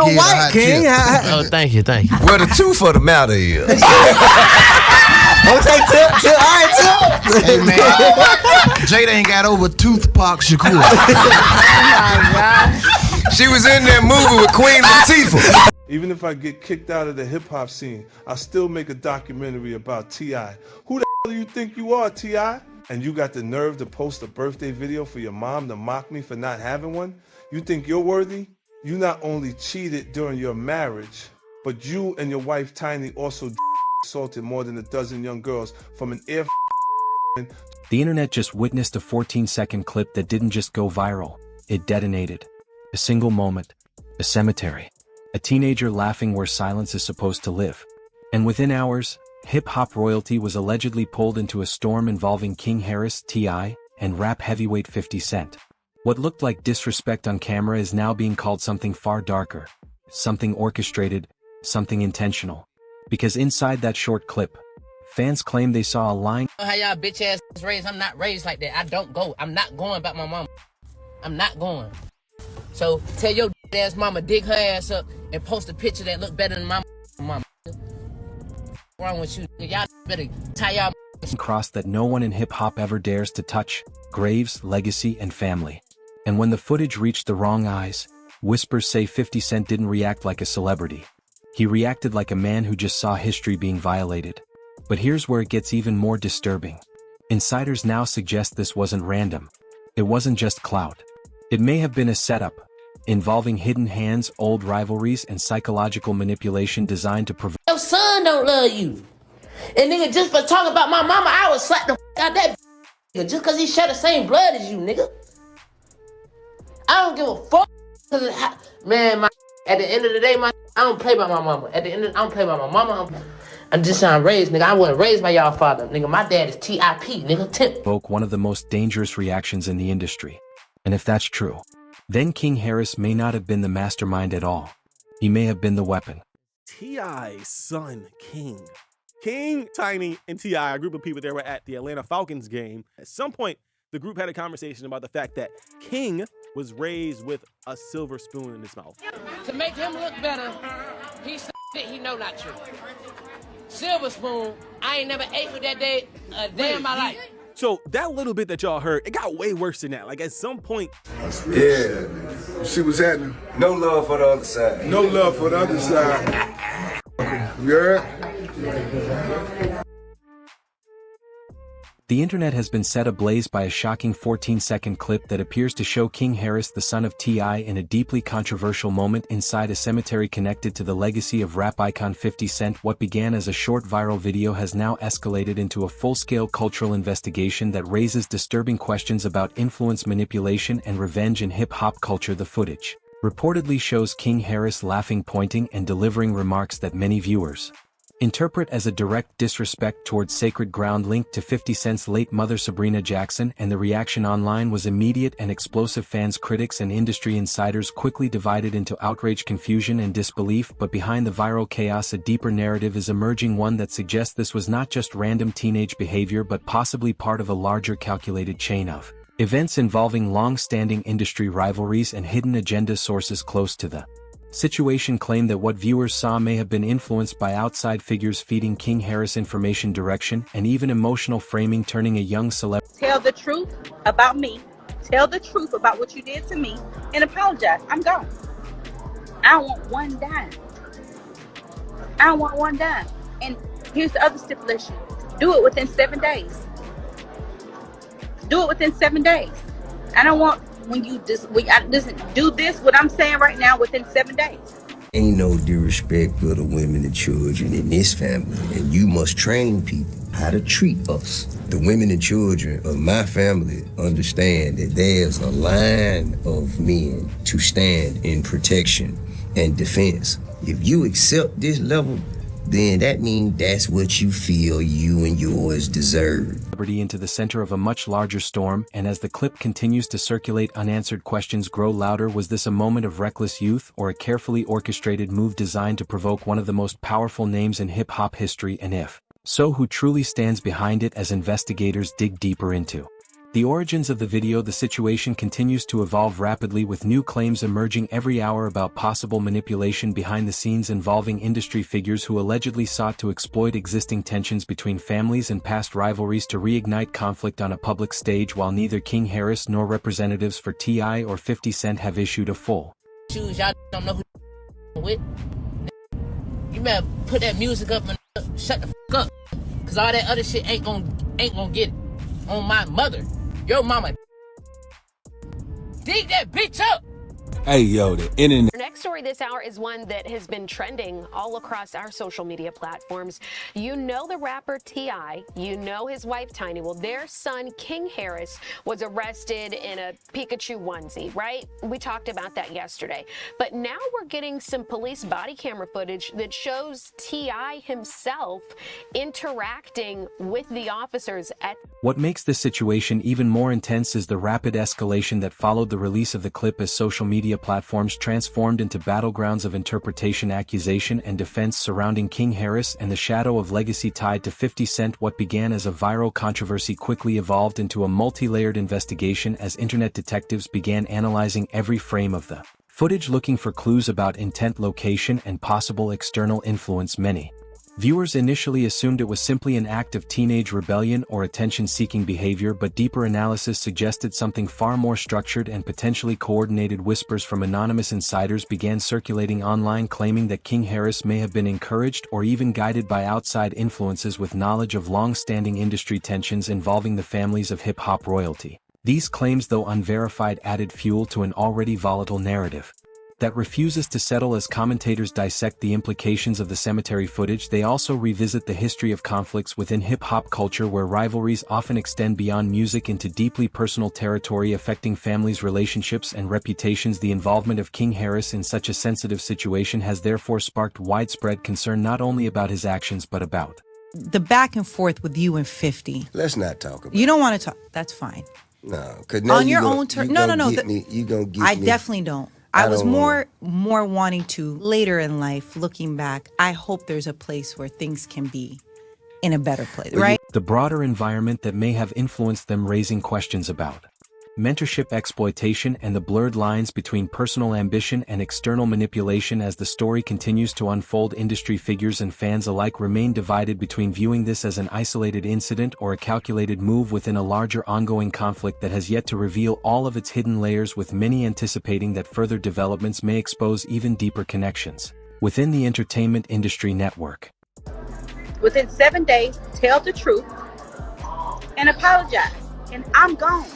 Snow White, King. Oh, thank you. Well, the truth of the matter is. Okay, Tip. All right, Tip. Hey, man. Jada ain't got over Toothpaste Shakur. Oh my God. She was in that movie with Queen Latifah. Even if I get kicked out of the hip-hop scene, I'll still make a documentary about T.I. Who the hell do you think you are, T.I.? And you got the nerve to post a birthday video for your mom to mock me for not having one? You think you're worthy? You not only cheated during your marriage, but you and your wife Tiny also assaulted more than a dozen young girls from an air. The internet just witnessed a 14-second clip that didn't just go viral, it detonated. A single moment, a cemetery, a teenager laughing where silence is supposed to live. And within hours, hip-hop royalty was allegedly pulled into a storm involving King Harris, T.I., and rap heavyweight 50 Cent. What looked like disrespect on camera is now being called something far darker, something orchestrated, something intentional. Because inside that short clip, fans claim they saw a line. How y'all bitch ass raised? I'm not raised like that. I don't go. I'm not going about my mama. I'm not going. So tell your ass mama dig her ass up and post a picture that look better than my mama. What's wrong with you? Y'all better tie y'all cross that no one in hip-hop ever dares to touch: graves, legacy, and family. And when the footage reached the wrong eyes, whispers say 50 Cent didn't react like a celebrity. He reacted like a man who just saw history being violated. But here's where it gets even more disturbing. Insiders now suggest this wasn't random. It wasn't just clout. It may have been a setup, involving hidden hands, old rivalries, and psychological manipulation designed to prevent. Your son don't love you. And nigga, just for talking about my mama, I would slap the out that nigga just cause he share the same blood as you, nigga. I don't give a fuck. Man, at the end of the day, I don't play by my mama. At the end I don't play by my mama. I'm just trying to raise, nigga. I wasn't raised by y'all father, nigga. My dad is T.I.P., nigga. Provoke one of the most dangerous reactions in the industry. And if that's true, then King Harris may not have been the mastermind at all. He may have been the weapon. T.I.'s son, King, Tiny, and T.I., a group of people that were at the Atlanta Falcons game. At some point, the group had a conversation about the fact that King was raised with a silver spoon in his mouth. To make him look better, he said it he know not true. Silver spoon, I ain't never ate with that day a day in my life. So that little bit that y'all heard, it got way worse than that. Like at some point. Yeah. You see what's happening? No love for the other side. No love for the other side. You heard? The internet has been set ablaze by a shocking 14-second clip that appears to show King Harris, the son of T.I., in a deeply controversial moment inside a cemetery connected to the legacy of rap icon 50 Cent. What began as a short viral video has now escalated into a full-scale cultural investigation that raises disturbing questions about influence manipulation and revenge in hip-hop culture. The footage reportedly shows King Harris laughing, pointing, and delivering remarks that many viewers interpret as a direct disrespect towards sacred ground linked to 50 Cent's late mother Sabrina Jackson, and the reaction online was immediate and explosive. Fans, critics, and industry insiders quickly divided into outrage, confusion, and disbelief. But behind the viral chaos, a deeper narrative is emerging, one that suggests this was not just random teenage behavior but possibly part of a larger calculated chain of events involving long-standing industry rivalries and hidden agendas. Sources close to the situation claim that what viewers saw may have been influenced by outside figures feeding King Harris information, direction, and even emotional framing, turning a young celebrity. Tell the truth about me. Tell the truth about what you did to me and apologize. I'm gone. I don't want one dime. I don't want one dime. And here's the other stipulation. Do it within 7 days. Do it within 7 days. I don't want when you just do this, what I'm saying right now, within 7 days. Ain't no disrespect for the women and children in this family, and you must train people how to treat us. The women and children of my family understand that there's a line of men to stand in protection and defense. If you accept this level, then that means that's what you feel you and yours deserve. Into the center of a much larger storm, and as the clip continues to circulate, unanswered questions grow louder. Was this a moment of reckless youth, or a carefully orchestrated move designed to provoke one of the most powerful names in hip-hop history? And if so, who truly stands behind it? As investigators dig deeper into The origins of the video. The situation continues to evolve rapidly, with new claims emerging every hour about possible manipulation behind the scenes involving industry figures who allegedly sought to exploit existing tensions between families and past rivalries to reignite conflict on a public stage. While neither King Harris nor representatives for T.I. or 50 Cent have issued a full Shoes, y'all don't know who with. You better put that music up and shut the fuck up. Cause all that other shit ain't gonna get it. On my mother. Your mama. Dig that bitch up. Hey, yo, the internet. Our next story this hour is one that has been trending all across our social media platforms. You know the rapper T.I., you know his wife Tiny. Well, their son King Harris was arrested in a Pikachu onesie, right? We talked about that yesterday. But now we're getting some police body camera footage that shows T.I. himself interacting with the officers at... What makes this situation even more intense is the rapid escalation that followed the release of the clip, as social media platforms transformed into battlegrounds of interpretation, accusation, and defense surrounding King Harris and the shadow of legacy tied to 50 Cent. What began as a viral controversy quickly evolved into a multi-layered investigation as internet detectives began analyzing every frame of the footage, looking for clues about intent, location, and possible external influence. Many viewers initially assumed it was simply an act of teenage rebellion or attention-seeking behavior, but deeper analysis suggested something far more structured and potentially coordinated. Whispers from anonymous insiders began circulating online, claiming that King Harris may have been encouraged or even guided by outside influences with knowledge of long-standing industry tensions involving the families of hip-hop royalty. These claims, though unverified, added fuel to an already volatile narrative that refuses to settle. As commentators dissect the implications of the cemetery footage, they also revisit the history of conflicts within hip-hop culture, where rivalries often extend beyond music into deeply personal territory, affecting families' relationships and reputations. The involvement of King Harris in such a sensitive situation has therefore sparked widespread concern, not only about his actions but about the back and forth with you and 50. Let's not talk about You don't want to talk. That's fine. No, because now on your own terms. No. You gonna get I me. definitely don't. I was more wanting to, later in life, looking back, I hope there's a place where things can be in a better place, right? The broader environment that may have influenced them, raising questions about mentorship, exploitation, and the blurred lines between personal ambition and external manipulation. As the story continues to unfold, industry figures and fans alike remain divided between viewing this as an isolated incident or a calculated move within a larger ongoing conflict that has yet to reveal all of its hidden layers, with many anticipating that further developments may expose even deeper connections within the entertainment industry network. Within 7 days, tell the truth and apologize, and I'm gone.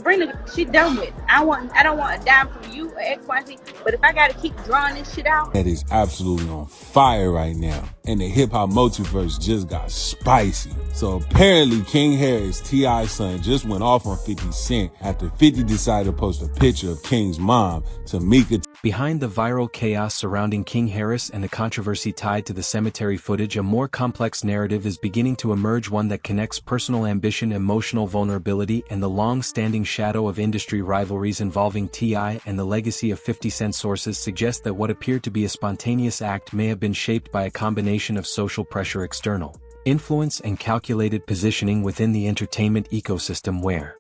Bring the shit done with. I don't want a dime from you or X, Y, Z. But if I gotta keep drawing this shit out, That is absolutely on fire right now, and the hip hop multiverse just got spicy. So apparently, King Harris, T.I.'s son, just went off on 50 Cent after 50 decided to post a picture of King's mom, Tamika. Behind the viral chaos surrounding King Harris and the controversy tied to the cemetery footage, a more complex narrative is beginning to emerge, one that connects personal ambition, emotional vulnerability, and the long-standing shadow of industry rivalries involving T.I. and the legacy of 50 Cent. Sources suggest that what appeared to be a spontaneous act may have been shaped by a combination of social pressure, external influence, and calculated positioning within the entertainment ecosystem, where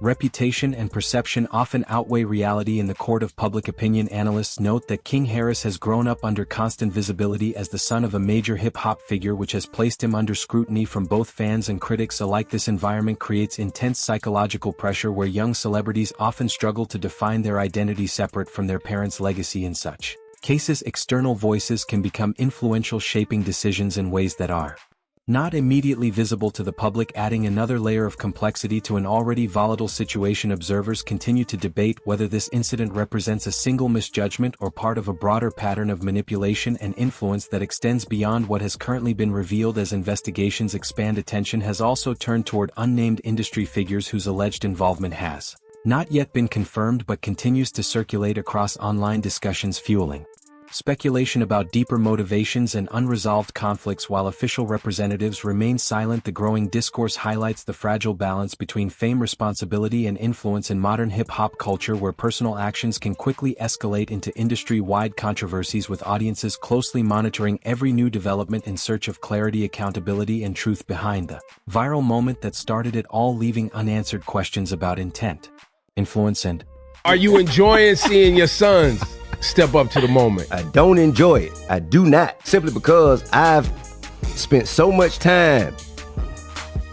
reputation and perception often outweigh reality. In the court of public opinion, analysts note that King Harris has grown up under constant visibility as the son of a major hip-hop figure, which has placed him under scrutiny from both fans and critics alike. This environment creates intense psychological pressure, where young celebrities often struggle to define their identity separate from their parents' legacy. In such cases, external voices can become influential, shaping decisions in ways that are not immediately visible to the public, adding another layer of complexity to an already volatile situation. Observers continue to debate whether this incident represents a single misjudgment or part of a broader pattern of manipulation and influence that extends beyond what has currently been revealed. As investigations expand, attention has also turned toward unnamed industry figures whose alleged involvement has not yet been confirmed but continues to circulate across online discussions, fueling Speculation about deeper motivations and unresolved conflicts. While official representatives remain silent, the growing discourse highlights the fragile balance between fame, responsibility, and influence in modern hip-hop culture, where personal actions can quickly escalate into industry-wide controversies, with audiences closely monitoring every new development in search of clarity, accountability, and truth behind the viral moment that started it all, leaving unanswered questions about intent, influence, and... Are you enjoying seeing your sons step up to the moment? I don't enjoy it. I do not. Simply because I've spent so much time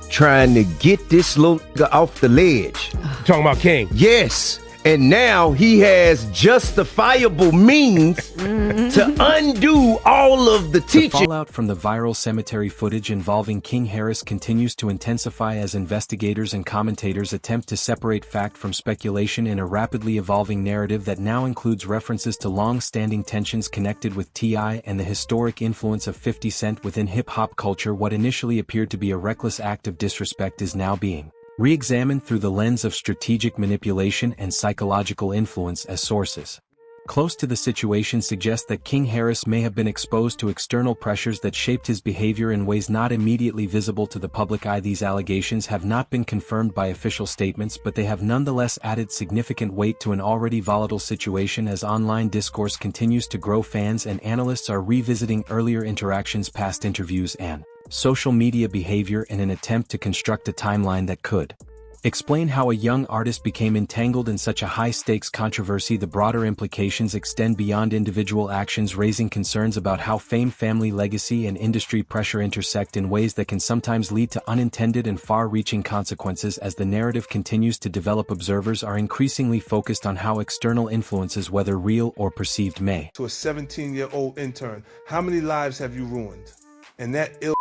trying to get this little nigga off the ledge. Talking about King? Yes. And now he has justifiable means to undo all of the teaching. The fallout from the viral cemetery footage involving King Harris continues to intensify as investigators and commentators attempt to separate fact from speculation in a rapidly evolving narrative that now includes references to long-standing tensions connected with T.I. and the historic influence of 50 Cent within hip-hop culture. What initially appeared to be a reckless act of disrespect is now being re-examined through the lens of strategic manipulation and psychological influence, as sources close to the situation suggest that King Harris may have been exposed to external pressures that shaped his behavior in ways not immediately visible to the public eye. These allegations have not been confirmed by official statements, but they have nonetheless added significant weight to an already volatile situation. As online discourse continues to grow, fans and analysts are revisiting earlier interactions, past interviews, and social media behavior in an attempt to construct a timeline that could explain how a young artist became entangled in such a high-stakes controversy. The broader implications extend beyond individual actions, raising concerns about how fame, family legacy, and industry pressure intersect in ways that can sometimes lead to unintended and far-reaching consequences. As the narrative continues to develop, observers are increasingly focused on how external influences, whether real or perceived, may. To a 17-year-old intern, how many lives have you ruined? And that ill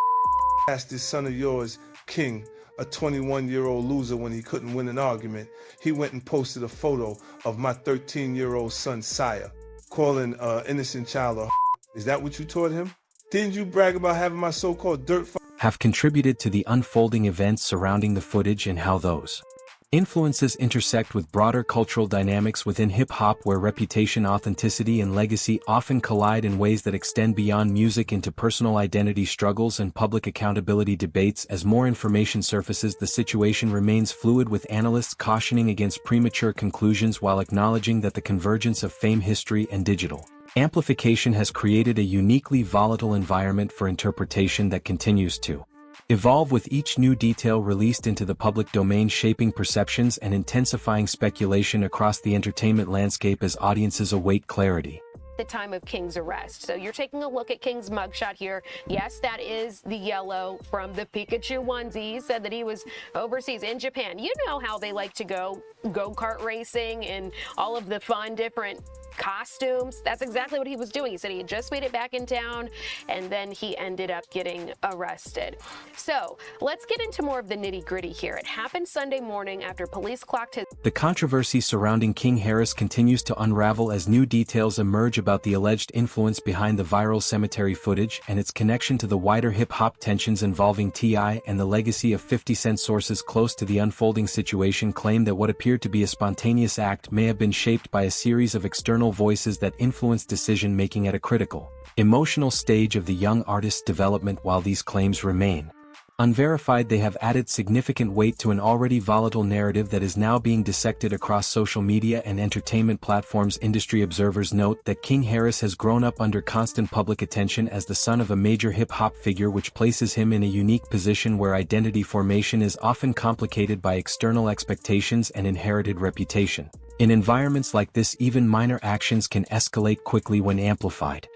asked this son of yours, King, a 21-year-old loser, when he couldn't win an argument, he went and posted a photo of my 13-year-old son, Sire, calling an innocent child a Is that what you taught him? Didn't you brag about having my so-called dirt have contributed to the unfolding events surrounding the footage, and how those influences intersect with broader cultural dynamics within hip-hop, where reputation, authenticity, and legacy often collide in ways that extend beyond music into personal identity struggles and public accountability debates. As more information surfaces, the situation remains fluid, with analysts cautioning against premature conclusions while acknowledging that the convergence of fame, history, and digital amplification has created a uniquely volatile environment for interpretation that continues to evolve with each new detail released into the public domain, shaping perceptions and intensifying speculation across the entertainment landscape as audiences await clarity. The time of King's arrest. So you're taking a look at King's mugshot here. Yes, that is the yellow from the Pikachu onesie. He said that he was overseas in Japan. You know how they like to go-kart racing and all of the fun different costumes. That's exactly what he was doing. He said he had just made it back in town, and then he ended up getting arrested. So let's get into more of the nitty-gritty here. It happened Sunday morning after police clocked his... The controversy surrounding King Harris continues to unravel as new details emerge about the alleged influence behind the viral cemetery footage and its connection to the wider hip-hop tensions involving T.I. and the legacy of 50 Cent. Sources close to the unfolding situation claim that what appeared to be a spontaneous act may have been shaped by a series of external voices that influence decision-making at a critical, emotional stage of the young artist's development. While these claims remain unverified, they have added significant weight to an already volatile narrative that is now being dissected across social media and entertainment platforms. Industry observers note that King Harris has grown up under constant public attention as the son of a major hip-hop figure, which places him in a unique position where identity formation is often complicated by external expectations and inherited reputation. In environments like this, even minor actions can escalate quickly when amplified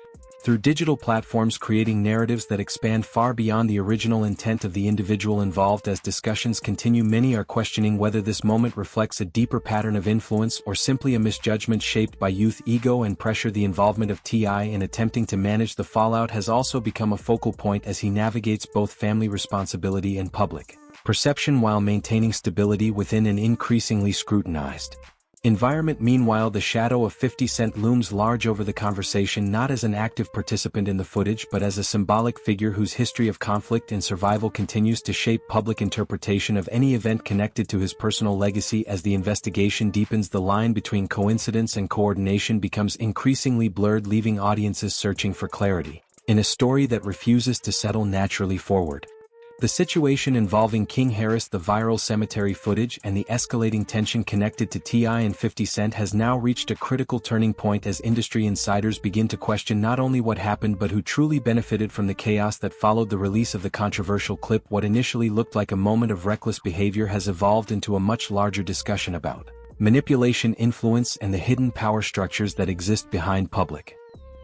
through digital platforms, creating narratives that expand far beyond the original intent of the individual involved. As discussions continue, many are questioning whether this moment reflects a deeper pattern of influence or simply a misjudgment shaped by youth, ego, and pressure. The involvement of T.I. in attempting to manage the fallout has also become a focal point as he navigates both family responsibility and public perception while maintaining stability within an increasingly scrutinized Environment. Meanwhile, the shadow of 50 Cent looms large over the conversation, not as an active participant in the footage but as a symbolic figure whose history of conflict and survival continues to shape public interpretation of any event connected to his personal legacy. As the investigation deepens, the line between coincidence and coordination becomes increasingly blurred, leaving audiences searching for clarity in a story that refuses to settle naturally forward. The situation involving King Harris, the viral cemetery footage, and the escalating tension connected to T.I. and 50 Cent has now reached a critical turning point as industry insiders begin to question not only what happened but who truly benefited from the chaos that followed the release of the controversial clip. What initially looked like a moment of reckless behavior has evolved into a much larger discussion about manipulation, influence, and the hidden power structures that exist behind public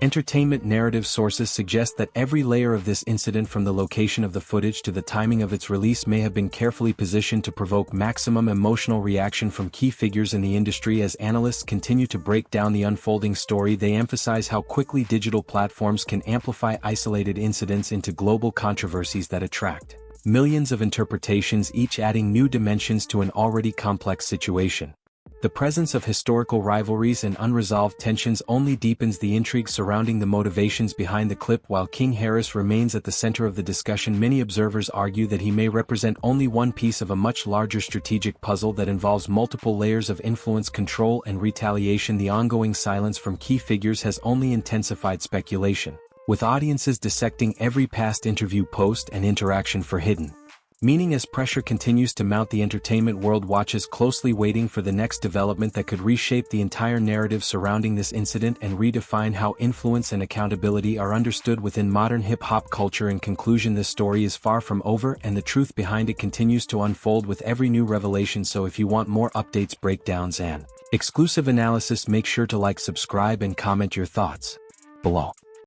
entertainment narrative. Sources suggest that every layer of this incident, from the location of the footage to the timing of its release, may have been carefully positioned to provoke maximum emotional reaction from key figures in the industry. As analysts continue to break down the unfolding story, they emphasize how quickly digital platforms can amplify isolated incidents into global controversies that attract millions of interpretations, each adding new dimensions to an already complex situation. The presence of historical rivalries and unresolved tensions only deepens the intrigue surrounding the motivations behind the clip. While King Harris remains at the center of the discussion, many observers argue that he may represent only one piece of a much larger strategic puzzle that involves multiple layers of influence, control, and retaliation. The ongoing silence from key figures has only intensified speculation, with audiences dissecting every past interview, post, and interaction for hidden meaning. As pressure continues to mount, the entertainment world watches closely, waiting for the next development that could reshape the entire narrative surrounding this incident and redefine how influence and accountability are understood within modern hip-hop culture. In conclusion, this story is far from over, and the truth behind it continues to unfold with every new revelation. So if you want more updates, breakdowns, and exclusive analysis, make sure to like, subscribe, and comment your thoughts below.